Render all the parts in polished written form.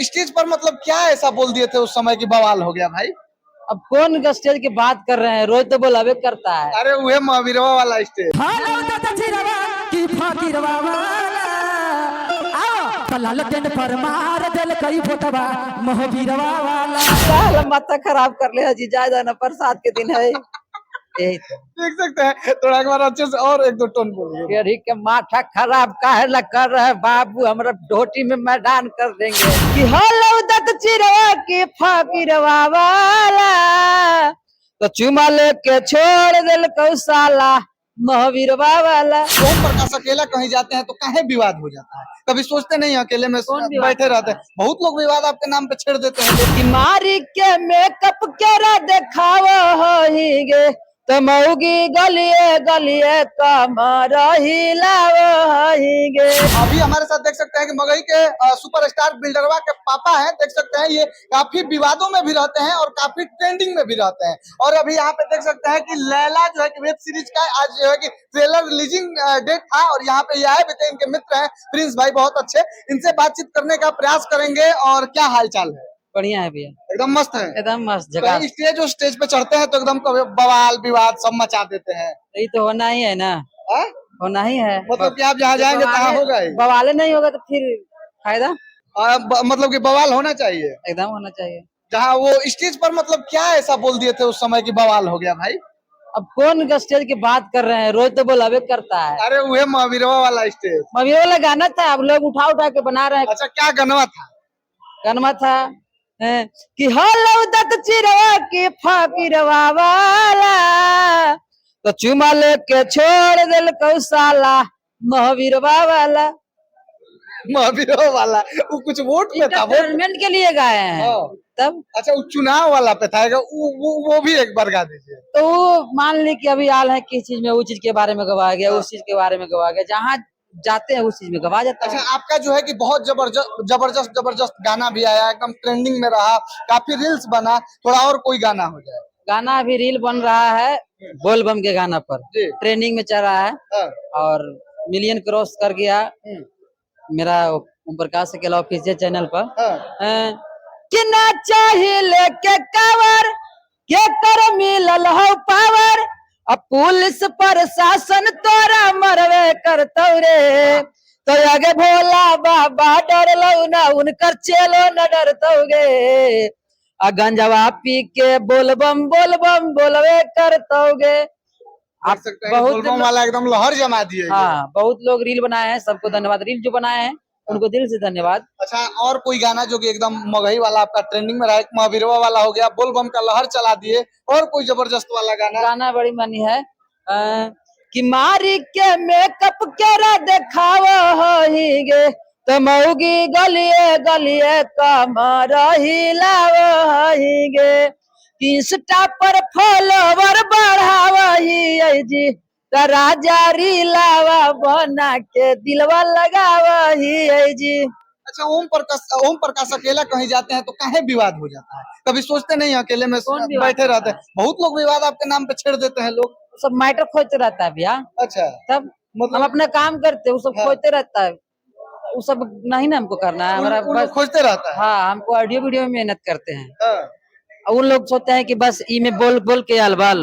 Stage पर मतलब क्या ऐसा बोल दिए थे उस समय की बवाल हो गया भाई? अब कौन स्टेज की बात कर रहे हैं, रोज तो बोलावे करता है। अरे वह महावीरवा वाला स्टेज। साला माथा खराब कर ले जी, जायदा ना बरसात के दिन है यही तो। देख सकते हैं, थोड़ा एक बार अच्छे से और एक दो टोन बोलिए। अरे के माथा खराब काहे ला कर रहे हैं बाबू, हमरा ढोटी में मैदान कर देंगे कि हेलो दत चिरवा की फकीरवा वाला तो चुमा लेके छोड़ दिल कौसाला महावीरवा वाला। ओम प्रकाश अकेला कहीं जाते हैं तो काहे विवाद हो जाता है? कभी सोचते नहीं अकेले में कौन विवाद बैठे रहते हैं, बहुत लोग विवाद आपके नाम पे छेड़ देते हैं। कि मारी के मेकअप केरा देखावा होही गे तमौगी गलिए गलिए कमर हिलाव होही गे। अभी हमारे साथ देख सकते हैं कि मगही के सुपरस्टार बिल्डरवा के पापा हैं। देख सकते हैं ये काफी विवादों में भी रहते हैं और काफी ट्रेंडिंग में भी रहते हैं। और अभी यहाँ पे देख सकते हैं कि लैला जो है कि वेब सीरीज का आज जो है कि ट्रेलर रिलीजिंग डेट था और यहाँ पे ये आए भी थे। इनके मित्र हैं प्रिंस भाई, बहुत अच्छे। इनसे बातचीत करने का प्रयास करेंगे। और क्या हाल चाल है? बढ़िया है भैया, एकदम मस्त है, एकदम मस्त जगह। स्टेज और स्टेज पे चढ़ते हैं तो एकदम बवाल विवाद सब मचा देते हैं। यही तो होना ही है ना, होना ही है। मतलब कि आप जहाँ जाएंगे तहाँ होगा ही। बवाले नहीं होगा तो फिर फायदा, मतलब कि बवाल होना चाहिए, एकदम होना चाहिए। जहाँ वो स्टेज पर मतलब क्या ऐसा बोल दिए थे उस समय की बवाल हो गया भाई? अब कौन स्टेज की बात कर रहे हैं, रोज तो बोलावे करता है। अरे वह महावीरवा वाला स्टेज। महावीर वाला गाना था, अब लोग उठा उठा के बना रहे हैं। अच्छा, क्या गनवा था? गनमा था कि हेलो दत चिरवा की फकीरवा वाला तो चुमा लेके छोड़ दिल कौसाला महावीरवा वाला। महावीरवा वाला वो कुछ वोट में था, गवर्नमेंट के लिए गाए हैं तब। अच्छा, वो चुनाव वाला पे था। वो भी एक बार गा दीजिए। तो मान ली कि अभी आल है किस चीज में, उस चीज के बारे में गवा गया, उस चीज के बारे में गवा गया, जहाँ जाते हैं उस चीज में गवा जाता है। अच्छा, आपका जो है कि बहुत जबरदस्त गाना भी आया, एकदम ट्रेंडिंग में रहा, काफी रील्स बना। थोड़ा और कोई गाना हो जाए। गाना अभी रील बन रहा है बोल बम के गाना पर, ट्रेंडिंग में चल रहा है और मिलियन क्रॉस कर गया मेरा ओम प्रकाश अकेला ऑफिशियल चैनल पर। कि ना चाहिए लेके कवर के कर मिलल हो पावर, अब पुलिस प्रशासन तोरा मरवे करतौ रे तो आगे भोला बाबा डर लो ना उनकर चेलो न डरतौ गे आ गंजवा पी के बोलबम बोलवे करतोगे। आप बहुत वाला एकदम लहर जमा दिए। हाँ, बहुत लोग रील बनाए हैं, सबको धन्यवाद। रील जो बनाए हैं उनको दिल से धन्यवाद। अच्छा, और कोई गाना जो कि एकदम मगही वाला आपका ट्रेंडिंग में रहा? एक महावीरवा वाला हो गया, बोलबम का लहर चला दिए। और कोई जबरदस्त वाला गाना बड़ी मनी है कि मारी के मेकअप केरा देखावा होही गे तमौगी गलिए गलिए कमर हिलाव होही गे इंस्टा पर फॉलोवर बढ़ावा ही जी राजा रीलावा बना के दिलवा लगावा ही जी। अच्छा, ओम प्रकाश अकेला कहीं जाते हैं तो काहे विवाद हो जाता है? कभी सोचते नहीं अकेले में बैठे रहते हैं, बहुत लोग विवाद आपके नाम पे छेड़ देते हैं। लोग सब मैटर खोजते रहता है भैया। अच्छा, तब मतलब हम अपना काम करते हैं, वो सब खोजते रहता है, वो सब नहीं ना हमको करना है। हमारा बस खोजते रहता है। हाँ, हमको ऑडियो वीडियो में मेहनत करते हैं। उन लोग सोचते हैं कि बस ई में बोल बोल के अलबल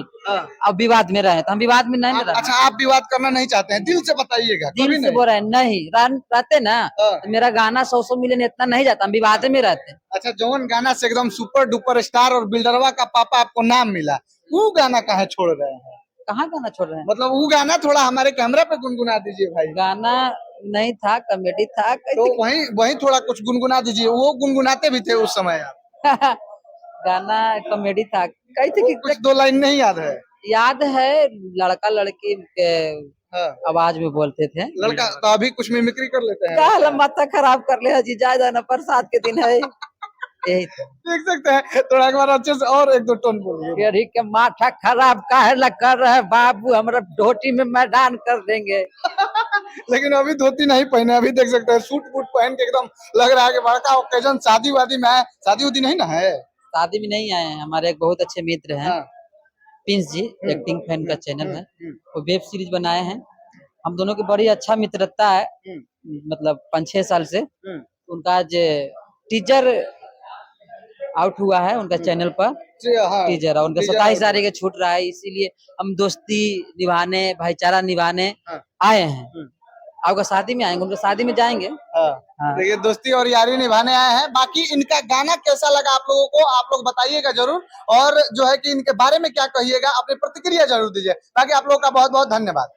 अब विवाद में रहे, तो हम विवाद में नहीं रहे। अच्छा, आप विवाद करना नहीं चाहते हैं, दिल से बताइएगा। दिल से बोल रहे हैं नहीं रहते ना तो मेरा गाना 100 मिलियन इतना नहीं जाता, हम विवाद में रहते हैं। अच्छा, जौन गाना से एकदम सुपर डुपर स्टार और बिल्डरवा का पापा आपको नाम मिला, वो गाना कहाँ छोड़ रहे हैं? कहाँ गाना छोड़ रहे हैं? मतलब वो गाना थोड़ा हमारे कैमरा पे गुनगुना दीजिए भाई। गाना नहीं था, कॉमेडी था। तो वही थोड़ा कुछ गुनगुना दीजिए। वो गुनगुनाते भी थे उस समय आप। गाना कॉमेडी था, कही थी कि कुछ दो लाइन नहीं याद है? याद है, लड़का लड़की के आवाज में बोलते थे। लड़का तो अभी कुछ मिमिक्री कर लेते हैं। क्या माथा खराब कर ले जी, जायदा ना बरसात के दिन है यही तो। देख सकते हैं, थोड़ा एक बार अच्छे से और एक दो टोन बोलिए। अरे के माथा खराब काहे ला कर रहे हैं बाबू, हमरा ढोटी में मैदान कर देंगे लेकिन अभी धोती नहीं पहने, अभी देख सकते हैं सूट बूट पहन के एकदम लग रहा है कि बड़का ओकेजन शादी वादी में है। शादी उदी नहीं ना है? शादी में नहीं आए हैं। हमारे एक बहुत अच्छे मित्र हैं प्रिंस जी, एक्टिंग फैन का चैनल है, वो वेब सीरीज बनाए हैं। हम दोनों की बड़ी अच्छा मित्रता है, मतलब 5-6 साल से। उनका आज टीचर आउट हुआ है उनका चैनल पर हाँ, टीचर, और उनका टीजर 27 out तारीख छूट रहा है, इसीलिए हम दोस्ती निभाने, भाईचारा निभाने हाँ। आए हैं। आपका शादी में आएंगे, उनका शादी में जाएंगे। हाँ। देखिए दोस्ती और यारी निभाने आए हैं। बाकी इनका गाना कैसा लगा आप लोगों को, आप लोग बताइएगा जरूर, और जो है कि इनके बारे में क्या कहिएगा, अपनी प्रतिक्रिया जरूर दीजिए। बाकी आप लोगों का बहुत बहुत धन्यवाद।